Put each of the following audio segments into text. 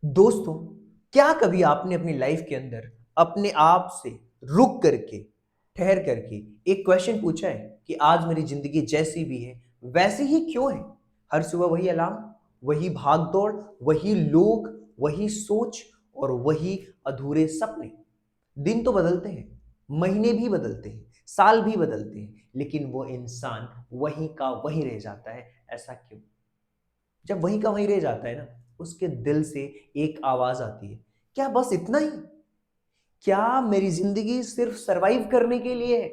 दोस्तों, क्या कभी आपने अपनी लाइफ के अंदर अपने आप से रुक करके, ठहर करके एक क्वेश्चन पूछा है कि आज मेरी ज़िंदगी जैसी भी है, वैसी ही क्यों है? हर सुबह वही अलार्म, वही भाग-दौड़, वही लोग, वही सोच और वही अधूरे सपने। दिन तो बदलते हैं, महीने भी बदलते हैं, साल भी बदलते हैं, लेकिन वो इंसान वहीं का वहीं रह जाता है। ऐसा क्यों? जब वहीं का वहीं रह जाता है ना, उसके दिल से एक आवाज आती है, क्या बस इतना ही? क्या मेरी जिंदगी सिर्फ सरवाइव करने के लिए है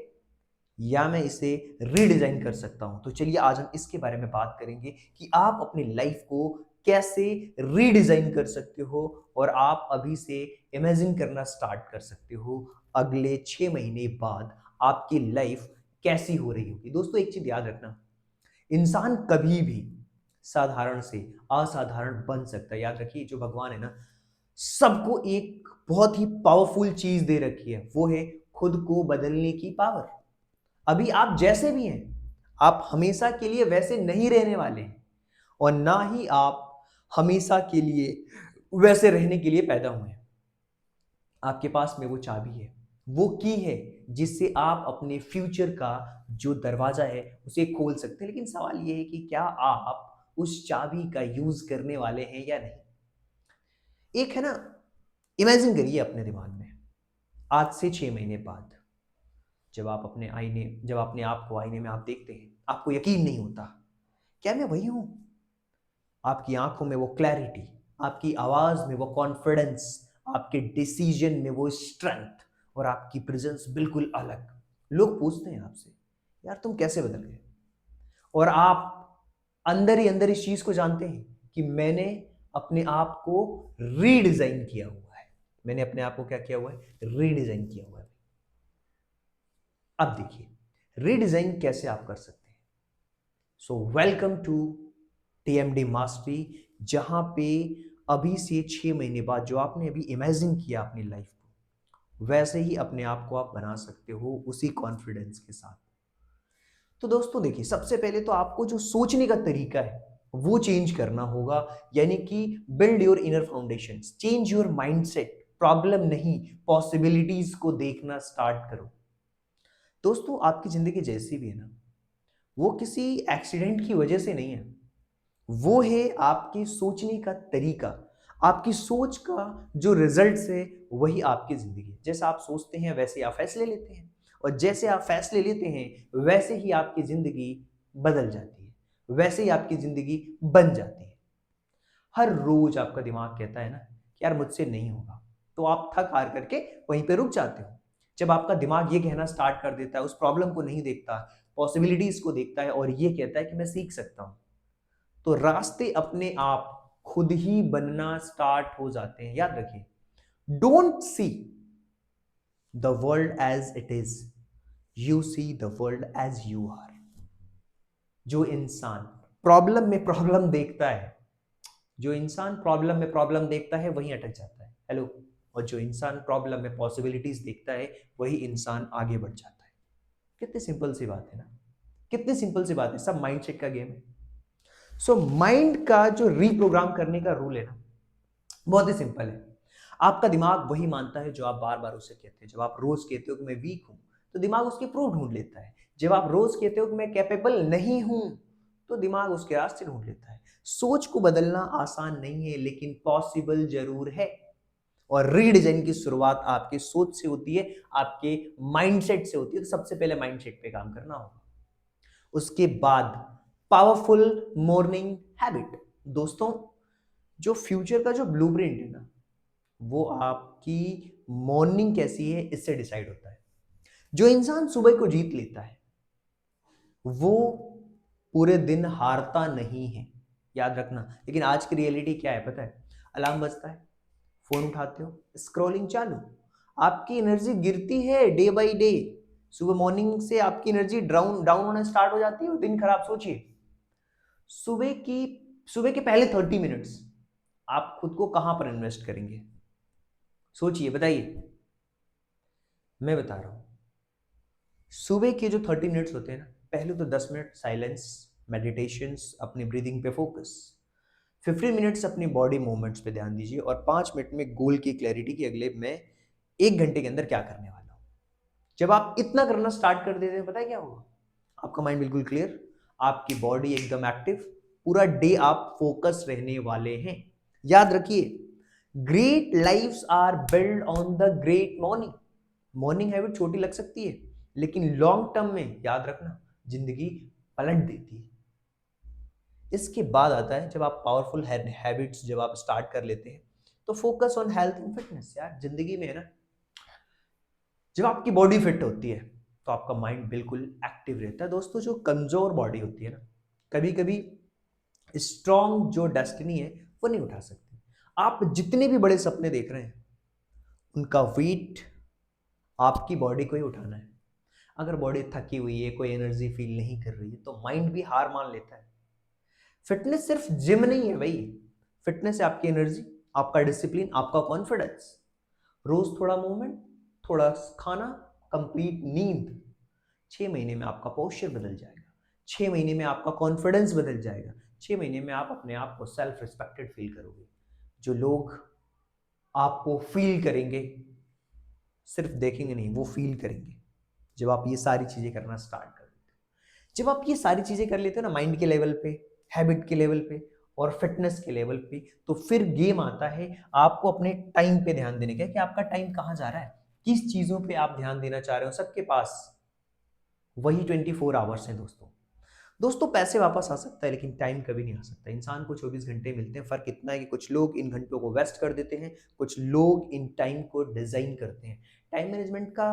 या मैं इसे रीडिजाइन कर सकता हूं? तो चलिए आज हम इसके बारे में बात करेंगे कि आप अपनी लाइफ को कैसे रीडिजाइन कर सकते हो और आप अभी से इमेजिन करना स्टार्ट कर सकते हो अगले 6 महीने बाद आपकी लाइफ कैसी हो रही होगी। दोस्तों, एक चीज याद रखना, इंसान कभी भी साधारण से असाधारण बन सकता है। याद रखिए, जो भगवान है ना, सबको एक बहुत ही पावरफुल चीज दे रखी है, वो है खुद को बदलने की पावर। अभी आप जैसे भी हैं, आप हमेशा के लिए वैसे नहीं रहने वाले हैं और ना ही आप हमेशा के लिए वैसे रहने के लिए पैदा हुए हैं। आपके पास में वो चाबी है, वो की है, जिससे आप अपने फ्यूचर का जो दरवाजा है उसे खोल सकते हैं। लेकिन सवाल ये है कि क्या आप उस चाबी का यूज करने वाले हैं या नहीं? एक है ना, इमेजिन करिए अपने दिमाग में, आज से 6 महीने बाद जब अपने आप को आईने में आप देखते हैं, आपको यकीन नहीं होता, क्या मैं वही हूं? आपकी आंखों में वो क्लैरिटी, आपकी आवाज में वो कॉन्फिडेंस, आपके डिसीजन में वो स्ट्रेंथ और आपकी प्रेजेंस बिल्कुल अलग। लोग पूछते हैं आपसे, यार तुम कैसे बदल गए? और आप अंदर ही अंदर इस चीज को जानते हैं कि मैंने अपने आप को रीडिजाइन किया हुआ है। मैंने अपने आप को क्या किया हुआ है? रीडिजाइन किया हुआ है। अब देखिए, रीडिजाइन कैसे आप कर सकते हैं। So welcome to TMD Mastery, जहां पे अभी से 6 महीने बाद जो आपने अभी इमेजिन किया अपनी लाइफ को, वैसे ही अपने आप को आप बना सकते हो उसी कॉन्फिडेंस के साथ। तो दोस्तों देखिए, सबसे पहले तो आपको जो सोचने का तरीका है वो चेंज करना होगा, यानी कि build your inner foundation, change your mindset. Problem नहीं, पॉसिबिलिटीज को देखना स्टार्ट करो। दोस्तों, आपकी जिंदगी जैसी भी है ना, वो किसी एक्सीडेंट की वजह से नहीं है, वो है आपके सोचने का तरीका। आपकी सोच का जो रिजल्ट है वही आपकी जिंदगी है। जैसा आप सोचते हैं वैसे आप फैसले लेते हैं, और जैसे आप फैसले लेते हैं वैसे ही आपकी जिंदगी बदल जाती है, वैसे ही आपकी जिंदगी बन जाती है। हर रोज आपका दिमाग कहता है ना कि यार मुझसे नहीं होगा, तो आप थक हार करके वहीं पे रुक जाते हो। जब आपका दिमाग ये कहना स्टार्ट कर देता है, उस प्रॉब्लम को नहीं देखता, पॉसिबिलिटीज को देखता है और ये कहता है कि मैं सीख सकता हूं, तो रास्ते अपने आप खुद ही बनना स्टार्ट हो जाते हैं। याद रखिए, don't see the world as it is, you see the world as you are. जो इंसान प्रॉब्लम में प्रॉब्लम देखता है, जो इंसान प्रॉब्लम में प्रॉब्लम देखता है वही अटक जाता है। हेलो। और जो इंसान प्रॉब्लम में पॉसिबिलिटीज देखता है वही इंसान आगे बढ़ जाता है। कितनी सिंपल सी बात है ना, कितनी सिंपल सी बात है, सब माइंडसेट का गेम है। सो माइंड का जो रीप्रोग्राम करने का रूल है ना, बहुत ही सिंपल है। आपका दिमाग वही मानता है जो आप बार बार उसे कहते हैं। जब आप रोज कहते हो कि मैं वीक हूं, तो दिमाग उसके प्रूफ ढूंढ लेता है। जब आप रोज कहते हो कि मैं कैपेबल नहीं हूं, तो दिमाग उसके रास्ते ढूंढ लेता है। सोच को बदलना आसान नहीं है, लेकिन पॉसिबल जरूर है। और रीडिजाइन की शुरुआत आपकी सोच से होती है, आपके माइंडसेट से होती है। तो सबसे पहले माइंडसेट पे काम करना होगा। उसके बाद पावरफुल मॉर्निंग हैबिट। दोस्तों, जो फ्यूचर का जो ब्लूप्रिंट है ना, वो आपकी मॉर्निंग कैसी है इससे डिसाइड होता है। जो इंसान सुबह को जीत लेता है, वो पूरे दिन हारता नहीं है, याद रखना। लेकिन आज की रियलिटी क्या है पता है? अलार्म बजता है, फोन उठाते हो, स्क्रॉलिंग चालू, आपकी एनर्जी गिरती है डे बाय डे। सुबह मॉर्निंग से आपकी एनर्जी डाउन डाउन होना स्टार्ट हो जाती है और दिन खराब। सोचिए, सुबह की सुबह के पहले 30 मिनट्स आप खुद को कहां पर इन्वेस्ट करेंगे? सोचिए, बताइए। मैं बता रहा हूं, सुबह के जो 30 मिनट्स होते हैं ना, पहले तो 10 मिनट साइलेंस, मेडिटेशंस, अपनी ब्रीदिंग पे फोकस। 15 मिनट्स अपनी बॉडी मूवमेंट्स पे ध्यान दीजिए और 5 मिनट में गोल की क्लैरिटी कि अगले मैं 1 घंटे के अंदर क्या करने वाला हूं। जब आप इतना करना स्टार्ट कर देते हैं, पता है क्या होगा? आपका माइंड बिल्कुल क्लियर, आपकी बॉडी एकदम एक्टिव, पूरा डे आप फोकस रहने वाले हैं। याद रखिए, great lifes are build on the great morning. Morning habit छोटी लग सकती है, लेकिन लॉन्ग टर्म में याद रखना जिंदगी पलट देती है। इसके बाद आता है जब आप पावरफुल हैबिट्स जब आप स्टार्ट कर लेते हैं, तो focus on health and fitness. यार जिंदगी में है ना, जब आपकी बॉडी फिट होती है तो आपका माइंड बिल्कुल एक्टिव रहता है। दोस्तों, जो कमजोर बॉडी होती है ना, कभी कभी स्ट्रॉन्ग जो डेस्टिनी है वो नहीं उठा सकती। आप जितने भी बड़े सपने देख रहे हैं, उनका वेट आपकी बॉडी को ही उठाना है। अगर बॉडी थकी हुई है, कोई एनर्जी फील नहीं कर रही है, तो माइंड भी हार मान लेता है। फिटनेस सिर्फ जिम नहीं है भाई, फिटनेस है आपकी एनर्जी, आपका डिसिप्लिन, आपका कॉन्फिडेंस। रोज थोड़ा मूवमेंट, थोड़ा खाना, कंप्लीट नींद, 6 महीने में आपका पोस्चर बदल जाएगा। 6 महीने में आपका कॉन्फिडेंस बदल जाएगा। 6 महीने में आप अपने आप को सेल्फ रिस्पेक्टेड फील करोगे। जो लोग आपको फील करेंगे, सिर्फ देखेंगे नहीं, वो फील करेंगे जब आप ये सारी चीजें करना स्टार्ट कर देते हो। जब आप ये सारी चीजें कर लेते हो ना, माइंड के लेवल पे, हैबिट के लेवल पे और फिटनेस के लेवल पे, तो फिर गेम आता है आपको अपने टाइम पे ध्यान देने का, कि आपका टाइम कहाँ जा रहा है, किस चीजों पे आप ध्यान देना चाह रहे हो। सबके पास वही 24 आवर्स हैं दोस्तों। दोस्तों, पैसे वापस आ सकता है, लेकिन टाइम कभी नहीं आ सकता। इंसान को 24 घंटे मिलते हैं। फर्क इतना है कि कुछ लोग इन घंटों को वेस्ट कर देते हैं, कुछ लोग इन टाइम को डिजाइन करते हैं। टाइम मैनेजमेंट का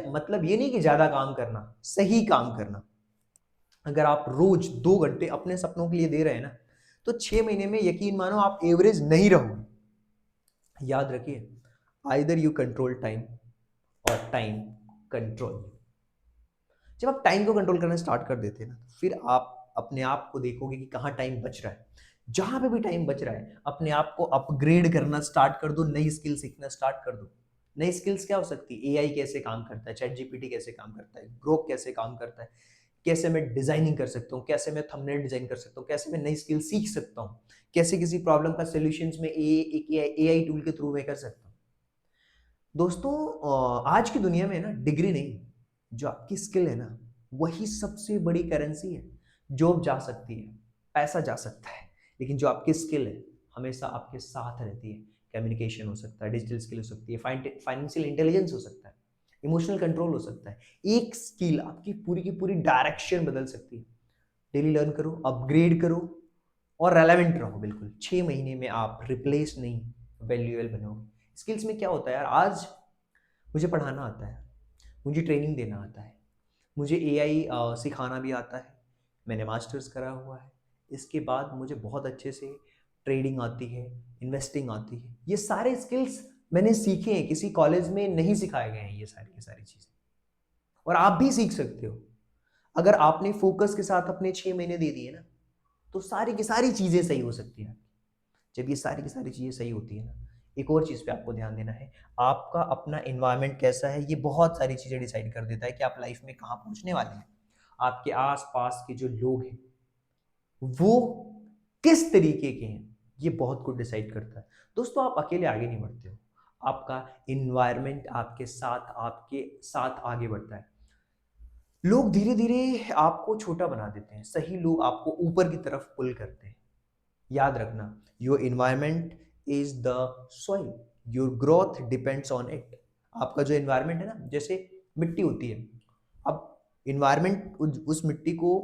मतलब ये नहीं कि ज्यादा काम करना, सही काम करना। अगर आप रोज 2 घंटे अपने सपनों के लिए दे रहे हैं ना, तो 6 महीने में यकीन मानो आप एवरेज नहीं रहोगे। याद रखिए, आइदर यू कंट्रोल टाइम और टाइम कंट्रोल यू। जब आप टाइम को कंट्रोल करना स्टार्ट कर देते हैं ना, फिर आप अपने आप को देखोगे कि कहाँ टाइम बच रहा है। जहां पे भी टाइम बच रहा है, अपने आप को अपग्रेड करना स्टार्ट कर दो, नई स्किल सीखना स्टार्ट कर दो। नई स्किल्स क्या हो सकती है? एआई कैसे काम करता है, चैट जीपीटी कैसे काम करता है, ग्रोक कैसे काम करता है, कैसे मैं डिजाइनिंग कर सकता हूँ, कैसे मैं थंबनेल डिजाइन कर सकता हूँ, कैसे मैं नई स्किल सीख सकता हूँ, कैसे किसी प्रॉब्लम का सोल्यूशन में एक एआई टूल के थ्रू मैं कर सकता हूँ। दोस्तों, आज की दुनिया में ना डिग्री नहीं, जो आपकी स्किल है ना, वही सबसे बड़ी करेंसी है। जॉब जा सकती है, पैसा जा सकता है, लेकिन जो आपकी स्किल है हमेशा आपके साथ रहती है। कम्युनिकेशन हो सकता है, डिजिटल स्किल हो सकती है, फाइनेंशियल इंटेलिजेंस हो सकता है, इमोशनल कंट्रोल हो सकता है। एक स्किल आपकी पूरी की पूरी डायरेक्शन बदल सकती है। डेली लर्न करो, अपग्रेड करो और रेलेवेंट रहो। बिल्कुल 6 महीने में आप रिप्लेस नहीं, वैल्यूएबल बनोगे। स्किल्स में क्या होता है यार, आज मुझे पढ़ाना आता है, मुझे ट्रेनिंग देना आता है, मुझे एआई सिखाना भी आता है, मैंने मास्टर्स करा हुआ है। इसके बाद मुझे बहुत अच्छे से ट्रेडिंग आती है, इन्वेस्टिंग आती है। ये सारे स्किल्स मैंने सीखे हैं, किसी कॉलेज में नहीं सिखाए गए हैं ये सारी की सारी चीज़ें। और आप भी सीख सकते हो अगर आपने फोकस के साथ अपने 6 महीने दे दिए ना, तो सारी की सारी चीज़ें सही हो सकती हैं। जब ये सारी की सारी चीज़ें सही होती है ना, एक और चीज़ पे आपको ध्यान देना है। आपका अपना एनवायरनमेंट कैसा है, ये बहुत सारी चीज़ें डिसाइड कर देता है कि आप लाइफ में कहाँ पहुँचने वाले हैं। आपके आस-पास के जो लोग हैं, वो किस तरीके के हैं, ये बहुत कुछ डिसाइड करता है। दोस्तों, आप अकेले आगे नहीं बढ़ते हो। आपका एनवायरनमेंट आपके साथ आगे बढ़ता है। लोग धीरे-धीरे आपको छोटा बना देते हैं, सही लोग आपको ऊपर की तरफ पुल करते हैं। याद रखना, your environment is the soil, your growth depends on it. आपका जो इन्वायरमेंट है ना, जैसे मिट्टी होती है, अब इन्वायरमेंट उस मिट्टी को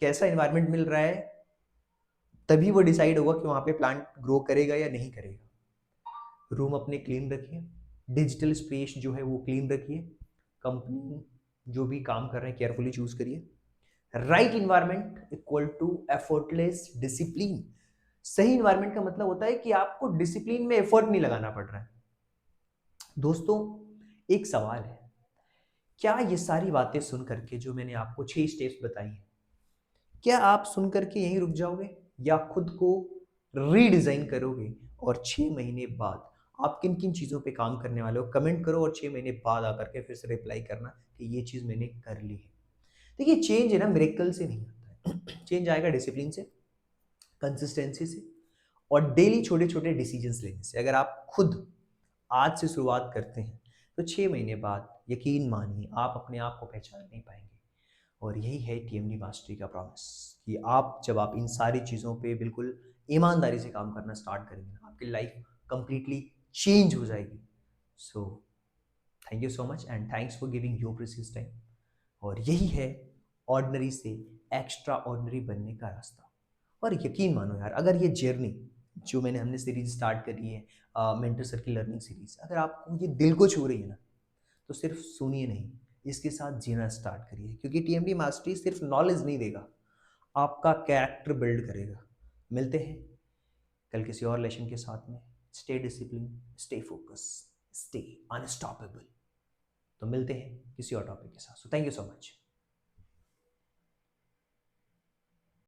कैसा इन्वायरमेंट मिल रहा है, तभी वो डिसाइड होगा कि वहां पे प्लांट ग्रो करेगा या नहीं करेगा। रूम अपने क्लीन रखिए, डिजिटल स्पेस जो है वो क्लीन रखिए, कंपनी जो भी काम कर रहे हैं केयरफुली चूज करिए। Right environment equal to effortless discipline. सही इन्वायरमेंट का मतलब होता है कि आपको डिसिप्लिन में एफर्ट नहीं लगाना पड़ रहा है। दोस्तों, एक सवाल है, क्या ये सारी बातें सुन करके जो मैंने आपको 6 स्टेप्स बताई हैं, क्या आप सुन करके यहीं रुक जाओगे या खुद को रीडिजाइन करोगे? और 6 महीने बाद आप किन किन चीजों पे काम करने वाले हो, कमेंट करो और 6 महीने बाद आकर के फिर से रिप्लाई करना कि ये चीज मैंने कर ली है। देखिए, चेंज है ना, मिरेकल से नहीं आता है। चेंज आएगा डिसिप्लिन से, कंसिस्टेंसी से और डेली छोटे छोटे डिसीजंस लेने से अगर आप खुद आज से शुरुआत करते हैं तो 6 महीने बाद यकीन मानिए आप अपने आप को पहचान नहीं पाएंगे। और यही है टीएमडी मास्टरी का प्रॉमिस कि आप जब आप इन सारी चीज़ों पे बिल्कुल ईमानदारी से काम करना स्टार्ट करेंगे ना, आपकी लाइफ कंप्लीटली चेंज हो जाएगी। So thank you so much and thanks for giving your precious time. और यही है ऑर्डिनरी से एक्स्ट्रा ऑर्डिनरी बनने का रास्ता। और यकीन मानो यार, अगर ये जर्नी जो हमने सीरीज स्टार्ट करी है, मेंटर सर्किल लर्निंग सीरीज, अगर आपको ये दिल को छू रही है ना, तो सिर्फ सुनिए नहीं, इसके साथ जीना स्टार्ट करिए। क्योंकि टीएमडी मास्टरी सिर्फ नॉलेज नहीं देगा, आपका कैरेक्टर बिल्ड करेगा। मिलते हैं कल किसी और लेसन के साथ में। Stay discipline, stay focus, stay unstoppable. तो मिलते हैं किसी और टॉपिक के साथ। So thank you so much.